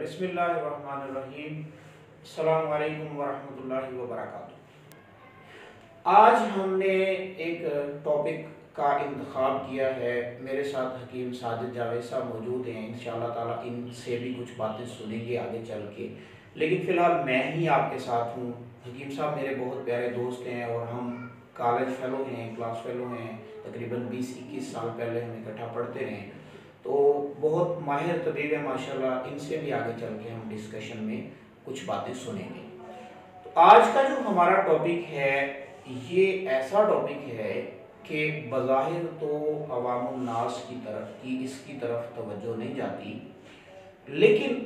بسم اللہ الرحمن الرحیم۔ السلام علیکم ورحمۃ اللہ وبرکاتہ۔ آج ہم نے ایک ٹاپک کا انتخاب کیا ہے۔ میرے ساتھ حکیم ساجد جاوید صاحب موجود ہیں، انشاءاللہ تعالیٰ ان سے بھی کچھ باتیں سنیں گے آگے چل کے، لیکن فی الحال میں ہی آپ کے ساتھ ہوں۔ حکیم صاحب میرے بہت پیارے دوست ہیں اور ہم کالج فیلو ہیں، کلاس فیلو ہیں، تقریباً 20-21 سال پہلے ہم اکٹھا پڑھتے رہے، تو بہت ماہر طبیب ہے ماشاءاللہ۔ ان سے بھی آگے چل کے ہم ڈسکشن میں کچھ باتیں سنیں گے۔ تو آج کا جو ہمارا ٹاپک ہے یہ ایسا ٹاپک ہے کہ بظاہر تو عوام الناس کی اس کی طرف توجہ نہیں جاتی، لیکن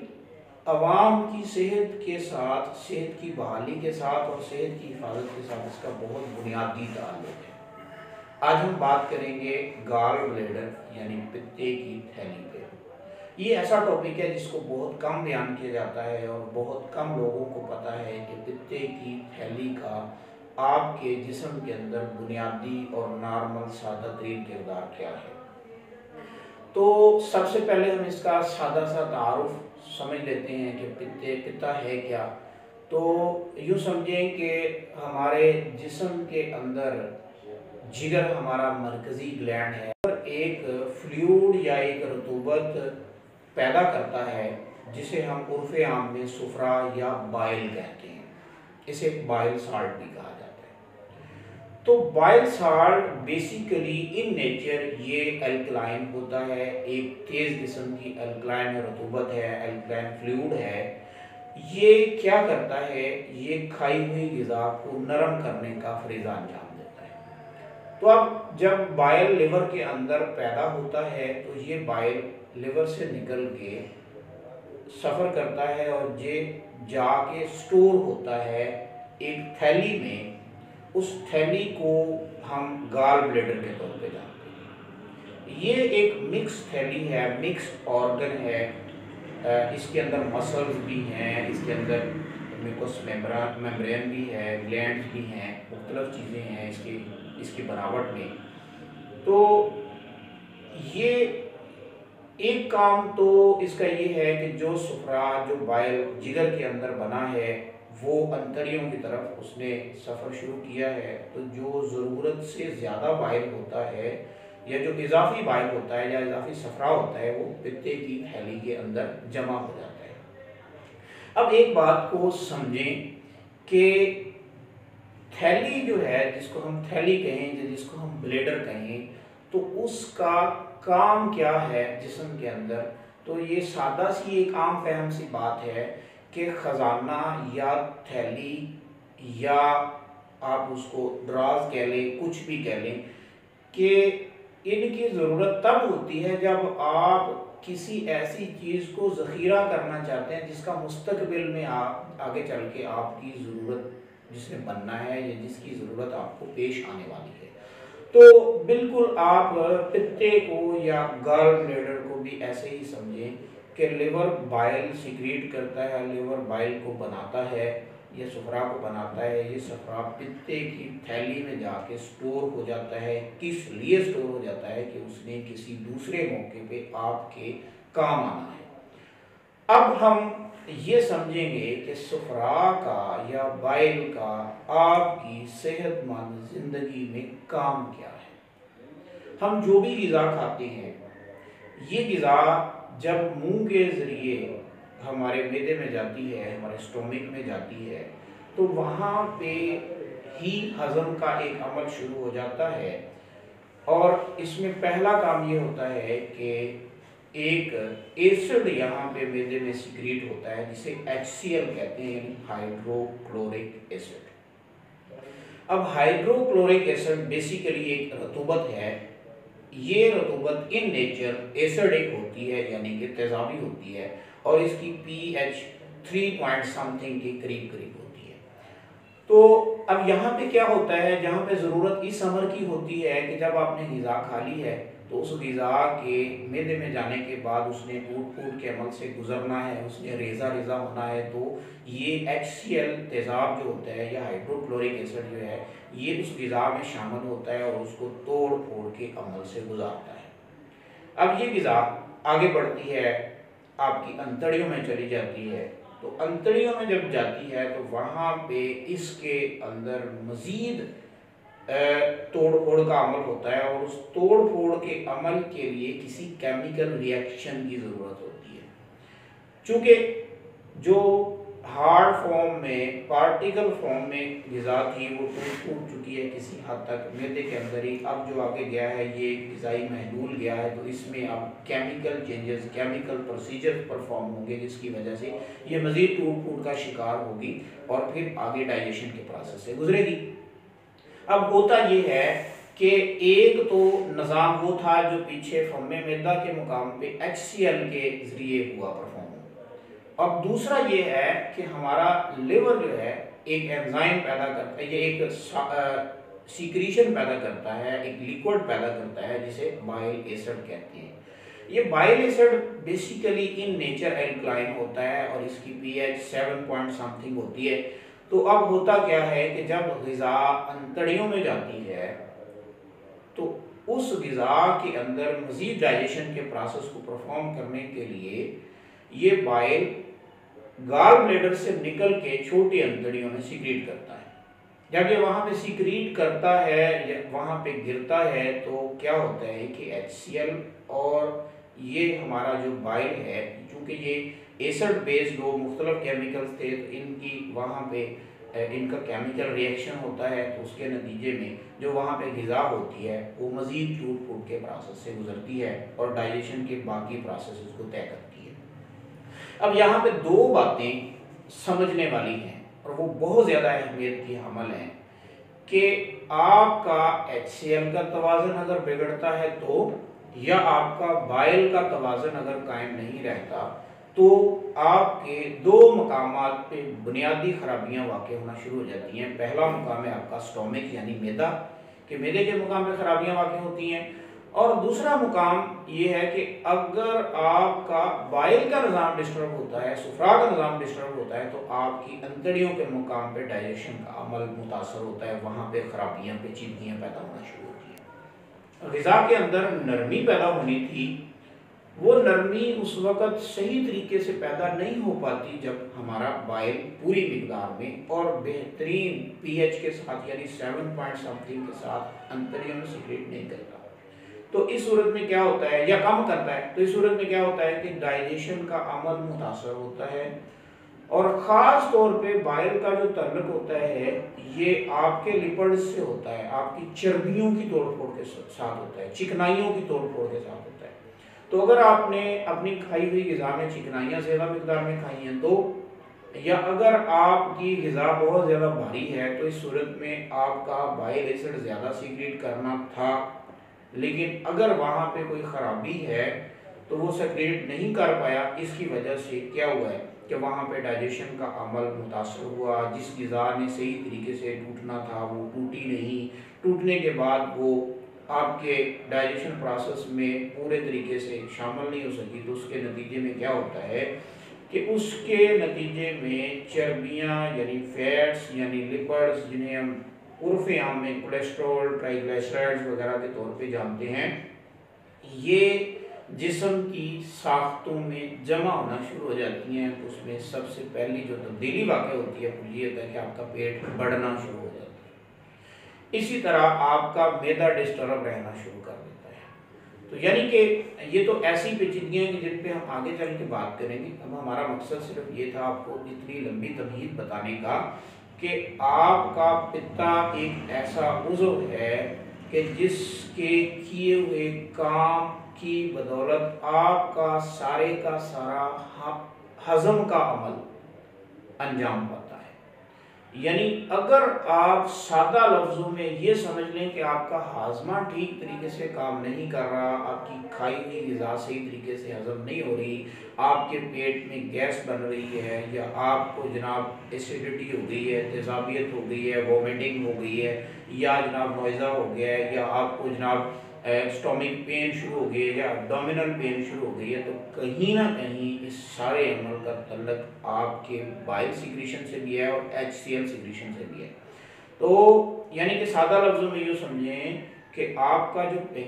عوام کی صحت کے ساتھ، صحت کی بحالی کے ساتھ اور صحت کی حفاظت کے ساتھ اس کا بہت بنیادی تعلق ہے۔ آج ہم بات کریں گے گال بلیڈر یعنی پتے کی تھیلی پہ۔ یہ ایسا ٹاپک ہے جس کو بہت کم بیان کیا جاتا ہے اور بہت کم لوگوں کو پتہ ہے کہ پتے کی تھیلی کا آپ کے جسم کے اندر بنیادی اور نارمل سادہ ترین کردار کیا ہے۔ تو سب سے پہلے ہم اس کا سادہ سا تعارف سمجھ لیتے ہیں کہ پتا ہے کیا۔ تو یوں سمجھیں کہ ہمارے جسم کے اندر جگر ہمارا مرکزی گلینڈ ہے اور ایک فلوئڈ یا ایک رطوبت پیدا کرتا ہے جسے ہم عرف عام میں صفرا یا بائل کہتے ہیں۔ اسے بائل سالٹ بھی کہا جاتا ہے۔ تو بائل سالٹ بیسیکلی ان نیچر یہ الکلائن ہوتا ہے، ایک تیز قسم کی الکلائن رطوبت ہے، الکلائن فلوئڈ ہے۔ یہ کیا کرتا ہے؟ یہ کھائی ہوئی غذا کو نرم کرنے کا فریضہ انجام دیتا ہے۔ تو اب جب بائل لیور کے اندر پیدا ہوتا ہے تو یہ بائل لیور سے نکل کے سفر کرتا ہے اور یہ جا کے سٹور ہوتا ہے ایک تھیلی میں۔ اس تھیلی کو ہم گال بلیڈر کے طور پہ جانتے ہیں۔ یہ ایک مکس تھیلی ہے، مکس آرگن ہے۔ اس کے اندر مسلز بھی ہیں، اس کے اندر میوکس میمبرین بھی ہے، گلینڈز بھی ہیں، مختلف چیزیں ہیں اس کی بناوٹ میں۔ تو یہ ایک کام تو اس کا یہ ہے کہ جو صفرا، جو بائل جگر کے اندر بنا ہے وہ انتڑیوں کی طرف اس نے سفر شروع کیا ہے، تو جو ضرورت سے زیادہ بائل ہوتا ہے یا جو اضافی بائل ہوتا ہے یا اضافی صفرا ہوتا ہے وہ پتے کی تھیلی کے اندر جمع ہو جاتا ہے۔ اب ایک بات کو سمجھیں کہ تھیلی جو ہے، جس کو ہم تھیلی کہیں یا جس کو ہم بلیڈر کہیں، تو اس کا کام کیا ہے جسم کے اندر؟ تو یہ سادہ سی ایک عام فہم سی بات ہے کہ خزانہ یا تھیلی یا آپ اس کو دراز کہہ لیں، کچھ بھی کہہ لیں، کہ ان کی ضرورت تب ہوتی ہے جب آپ کسی ایسی چیز کو ذخیرہ کرنا چاہتے ہیں جس کا مستقبل میں آگے چل کے آپ کی ضرورت جس نے بننا ہے یا جس کی ضرورت آپ کو پیش آنے والی ہے۔ تو بالکل آپ پتے کو یا گال بلیڈر کو بھی ایسے ہی سمجھیں کہ لیور بائل سیکریٹ کرتا ہے، لیور بائل کو بناتا ہے، یہ صفرا کو بناتا ہے، یہ صفرا پتے کی تھیلی میں جا کے سٹور ہو جاتا ہے۔ کس لیے سٹور ہو جاتا ہے؟ کہ اس نے کسی دوسرے موقع پہ آپ کے کام آنا ہے۔ اب ہم یہ سمجھیں گے کہ صفرا کا یا بائل کا آپ کی صحت مند زندگی میں کام کیا ہے۔ ہم جو بھی غذا کھاتے ہیں، یہ غذا جب منہ کے ذریعے ہمارے معدے میں جاتی ہے، ہمارے اسٹومک میں جاتی ہے، تو وہاں پہ ہی ہضم کا ایک عمل شروع ہو جاتا ہے، اور اس میں پہلا کام یہ ہوتا ہے کہ ایک ایسڈ یہاں پہ معدے میں سیکریٹ ہوتا ہے جسے HCl کہتے ہیں، یعنی ہائیڈرو کلورک ایسڈ۔ اب ہائیڈرو کلورک ایسڈ بیسیکلی ایک رطوبت ہے۔ یہ رطوبت ان نیچر ایسڈک ہوتی ہے، یعنی کہ تیزابی ہوتی ہے، اور اس کی pH 3 پوائنٹ سمتھنگ کے قریب ہوتی ہے۔ تو اب یہاں پہ کیا ہوتا ہے؟ جہاں پہ ضرورت اس امر کی ہوتی ہے کہ جب آپ نے غذا کھا لی ہے تو اس غذا کے معدے میں جانے کے بعد اس نے ٹوٹ کے عمل سے گزرنا ہے، اس نے ریزہ ہونا ہے، تو یہ HCl تیزاب جو ہوتا ہے یا ہائیڈرو کلورک ایسڈ جو ہے، یہ اس غذا میں شامل ہوتا ہے اور اس کو توڑ پھوڑ کے عمل سے گزارتا ہے۔ اب یہ غذا آگے بڑھتی ہے آپ کی انتڑیوں میں چلی جاتی ہے، تو انتڑیوں میں جب جاتی ہے تو وہاں پہ اس کے اندر مزید توڑ پھوڑ کا عمل ہوتا ہے، اور اس توڑ پھوڑ کے عمل کے لیے کسی کیمیکل ری ایکشن کی ضرورت ہوتی ہے۔ چونکہ جو ہارڈ فارم میں، پارٹیکل فارم میں غذا تھی وہ ٹوٹ چکی ہے کسی حد تک معدے کے اندر ہی، اب جو آگے گیا ہے یہ غذائی محلول گیا ہے، تو اس میں اب chemical changes, chemical procedure perform ہوں گے، جس کی وجہ سے یہ مزید ٹوٹ پھوٹ کا شکار ہوگی اور پھر آگے ڈائجیشن کے پروسیس سے گزرے گی۔ اب ہوتا یہ ہے کہ ایک تو نظام وہ تھا جو پیچھے فم معدہ کے مقام پہ HCl کے ذریعے ہوا پرفارم۔ اب دوسرا یہ ہے کہ ہمارا لیور جو ہے ایک انزائم پیدا کرتا ہے، یہ ایک سیکریشن پیدا کرتا ہے، ایک لیکوڈ پیدا کرتا ہے جسے بائل ایسڈ کہتے ہیں۔ یہ bile acid basically in nature alkaline ہوتا ہے اور اس کی پی ایچ 7 پوائنٹ سمتھنگ ہوتی ہے۔ تو اب ہوتا کیا ہے کہ جب غذا انتڑیوں میں جاتی ہے تو اس غذا کے اندر مزید ڈائجیشن کے پروسیس کو پرفارم کرنے کے لیے یہ بائل گال بلیڈر سے نکل کے چھوٹی انتڑیوں میں سیکریٹ کرتا ہے۔ جب یہ وہاں پہ سیکریٹ کرتا ہے یا وہاں پہ گرتا ہے تو کیا ہوتا ہے کہ HCl اور یہ ہمارا جو بائل ہے، چونکہ یہ ایسڈ بیس دو مختلف کیمیکلز تھے تو ان کی وہاں پہ ان کا کیمیکل ری ایکشن ہوتا ہے، تو اس کے نتیجے میں جو وہاں پہ غذا ہوتی ہے وہ مزید ٹوٹ پھوٹ کے پروسیس سے گزرتی ہے اور ڈائجیشن کے باقی پروسیسز کو طے کرتی ہے۔ اب یہاں پہ دو باتیں سمجھنے والی ہیں اور وہ بہت زیادہ اہمیت کی حامل ہیں کہ آپ کا HCl کا توازن اگر بگڑتا ہے تو، یا آپ کا بائل کا توازن اگر قائم نہیں رہتا تو آپ کے دو مقامات پہ بنیادی خرابیاں واقع ہونا شروع ہو جاتی ہیں۔ پہلا مقام ہے آپ کا سٹومک یعنی معدہ، کہ معدے کے مقام پہ خرابیاں واقع ہوتی ہیں، اور دوسرا مقام یہ ہے کہ اگر آپ کا بائل کا نظام ڈسٹرب ہوتا ہے، سفرا کا نظام ڈسٹرب ہوتا ہے، تو آپ کی انتڑیوں کے مقام پہ ڈائجیشن کا عمل متاثر ہوتا ہے، وہاں پہ خرابیاں، پیچیدگیاں پیدا ہونا شروع ہوتی ہیں۔ غذا کے اندر نرمی پیدا ہونی تھی، وہ نرمی اس وقت صحیح طریقے سے پیدا نہیں ہو پاتی جب ہمارا بائل پوری مقدار میں اور بہترین پی ایچ کے ساتھ یعنی 7 پوائنٹ سمتھنگ کے ساتھ انتڑیوں میں سیکریٹ نہیں کرتا۔ تو اس صورت میں کیا ہوتا ہے، یا کم کرتا ہے، تو اس صورت میں کیا ہوتا ہے کہ ڈائجیشن کا عمل متاثر ہوتا ہے، اور خاص طور پہ بائل کا جو تعلق ہوتا ہے یہ آپ کے لپڈ سے ہوتا ہے، آپ کی چربیوں کی توڑ پھوڑ کے ساتھ ہوتا ہے، چکنائیوں کی توڑ پھوڑ کے ساتھ ہوتا ہے۔ تو اگر آپ نے اپنی کھائی ہوئی غذا میں چکنائیاں زیادہ مقدار میں کھائی ہیں تو، یا اگر آپ کی غذا بہت زیادہ بھاری ہے تو اس صورت میں آپ کا بائل ایسڈ زیادہ سیکریٹ کرنا تھا، لیکن اگر وہاں پہ کوئی خرابی ہے تو وہ سیکریٹ نہیں کر پایا، اس کی وجہ سے کیا ہوا ہے کہ وہاں پہ ڈائجیشن کا عمل متاثر ہوا، جس غذا نے صحیح طریقے سے ٹوٹنا تھا وہ ٹوٹی نہیں، ٹوٹنے کے بعد وہ آپ کے ڈائجیشن پروسیس میں پورے طریقے سے شامل نہیں ہو سکی، تو اس کے نتیجے میں کیا ہوتا ہے کہ اس کے نتیجے میں چربیاں یعنی فیٹس یعنی لپڈز، جنہیں ہم عرف عام میں کولیسٹرول، ٹرائیگلیسرائڈز وغیرہ کے طور پہ جانتے ہیں، یہ جسم کی ساختوں میں جمع ہونا شروع ہو جاتی ہیں۔ تو اس میں سب سے پہلی جو تبدیلی واقع ہوتی ہے وہ یہ ہوتا ہے کہ آپ کا پیٹ بڑھنا شروع ہو جاتا ہے، اسی طرح آپ کا معدہ ڈسٹرب رہنا شروع کر دیتا ہے۔ تو یعنی کہ یہ تو ایسی پیچیدگیاں ہیں جن پہ ہم آگے چل کے بات کریں گے، اب ہمارا مقصد صرف یہ تھا آپ کو اتنی لمبی تمہید بتانے کا کہ آپ کا پتا ایک ایسا عضو ہے کہ جس کے کیے ہوئے کام کی بدولت آپ کا سارے کا سارا ہضم کا عمل انجام پاتا ہے۔ یعنی اگر آپ سادہ لفظوں میں یہ سمجھ لیں کہ آپ کا ہاضمہ ٹھیک طریقے سے کام نہیں کر رہا، آپ کی کھائی ہوئی غذا صحیح طریقے سے ہضم نہیں ہو رہی، آپ کے پیٹ میں گیس بن رہی ہے، یا آپ کو جناب ایسیڈیٹی ہو گئی ہے، تیزابیت ہو گئی ہے، وومیٹنگ ہو گئی ہے، یا جناب نوئزہ ہو گیا ہے، یا آپ کو جناب سٹومک پین شروع ہو گئی ہے، یا ابڈومینل پین شروع ہو گئی ہے، تو کہیں نہ کہیں اس سارے عمل کا تعلق آپ کے بائل سیکریشن سے بھی ہے اور HCl سیکریشن سے بھی ہے۔ تو یعنی کہ سادہ لفظوں میں یہ سمجھیں کہ آپ کا جو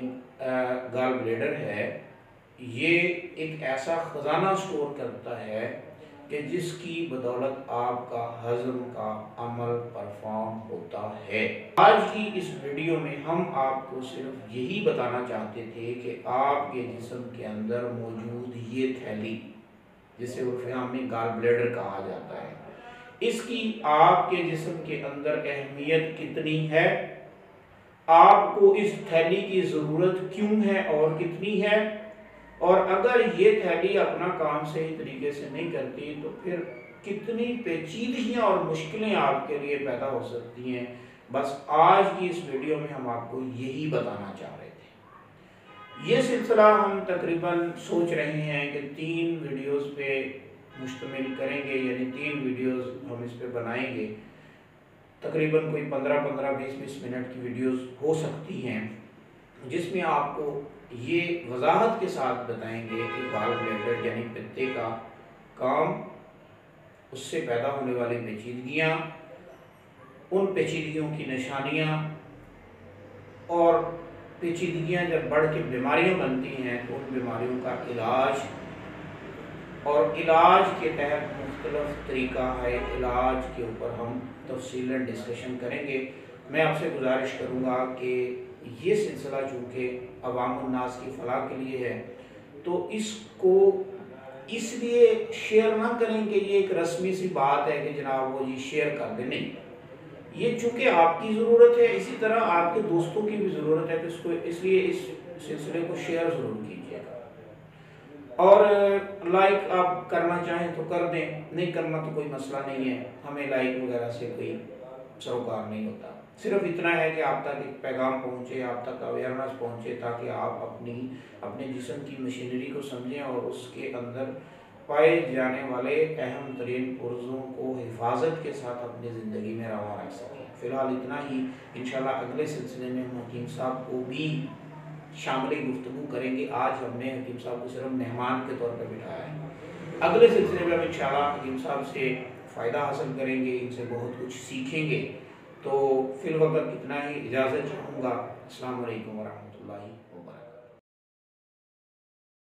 گال بلیڈر ہے یہ ایک ایسا خزانہ سٹور کرتا ہے کہ جس کی بدولت آپ کا ہضم کا عمل پرفارم ہوتا ہے۔ آج کی اس ویڈیو میں ہم آپ کو صرف یہی بتانا چاہتے تھے کہ آپ کے جسم کے اندر موجود یہ تھیلی، جسے عرف عام میں گال بلیڈر کہا جاتا ہے، اس کی آپ کے جسم کے اندر اہمیت کتنی ہے، آپ کو اس تھیلی کی ضرورت کیوں ہے اور کتنی ہے، اور اگر یہ تھیلی اپنا کام صحیح طریقے سے نہیں کرتی تو پھر کتنی پیچیدگیاں اور مشکلیں آپ کے لیے پیدا ہو سکتی ہیں، بس آج کی اس ویڈیو میں ہم آپ کو یہی بتانا چاہ رہے تھے۔ یہ سلسلہ ہم تقریباً سوچ رہے ہیں کہ 3 ویڈیوز پہ مشتمل کریں گے، یعنی 3 ویڈیوز ہم اس پہ بنائیں گے، تقریباً کوئی 15-20 منٹ کی ویڈیوز ہو سکتی ہیں، جس میں آپ کو یہ وضاحت کے ساتھ بتائیں گے کہ گال بلیڈر یعنی پتے کا کام، اس سے پیدا ہونے والی پیچیدگیاں، ان پیچیدگیوں کی نشانیاں، اور پیچیدگیاں جب بڑھ کے بیماریاں بنتی ہیں تو ان بیماریوں کا علاج، اور علاج کے تحت مختلف طریقہ ہے علاج کے اوپر ہم تفصیلاً ڈسکشن کریں گے۔ میں آپ سے گزارش کروں گا کہ یہ سلسلہ چونکہ عوام الناس کی فلاح کے لیے ہے تو اس کو اس لیے شیئر نہ کریں کہ یہ ایک رسمی سی بات ہے کہ جناب وہ جی شیئر کر دیں، نہیں، یہ چونکہ آپ کی ضرورت ہے، اسی طرح آپ کے دوستوں کی بھی ضرورت ہے، تو اس لیے اس سلسلے کو شیئر ضرور کیجیے گا، اور لائک آپ کرنا چاہیں تو کر دیں، نہیں کرنا تو کوئی مسئلہ نہیں ہے، ہمیں لائک وغیرہ سے کوئی سروکار نہیں ہوتا، صرف اتنا ہے کہ آپ تک ایک پیغام پہنچے، آپ تک اویئرنیس پہنچے، تاکہ آپ اپنے جسم کی مشینری کو سمجھیں اور اس کے اندر پائے جانے والے اہم ترین پرزوں کو حفاظت کے ساتھ اپنی زندگی میں روا رکھ سکیں۔ فی الحال اتنا ہی، انشاءاللہ اگلے سلسلے میں ہم حکیم صاحب کو بھی شامل گفتگو کریں گے۔ آج ہم نے حکیم صاحب کو صرف مہمان کے طور پر بٹھایا ہے، اگلے سلسلے میں ہم انشاءاللہ حکیم صاحب سے فائدہ حاصل کریں گے، ان سے بہت کچھ سیکھیں گے۔ تو فی الوقت اتنا ہی، اجازت چاہوں گا۔ السلام علیکم ورحمۃ اللہ۔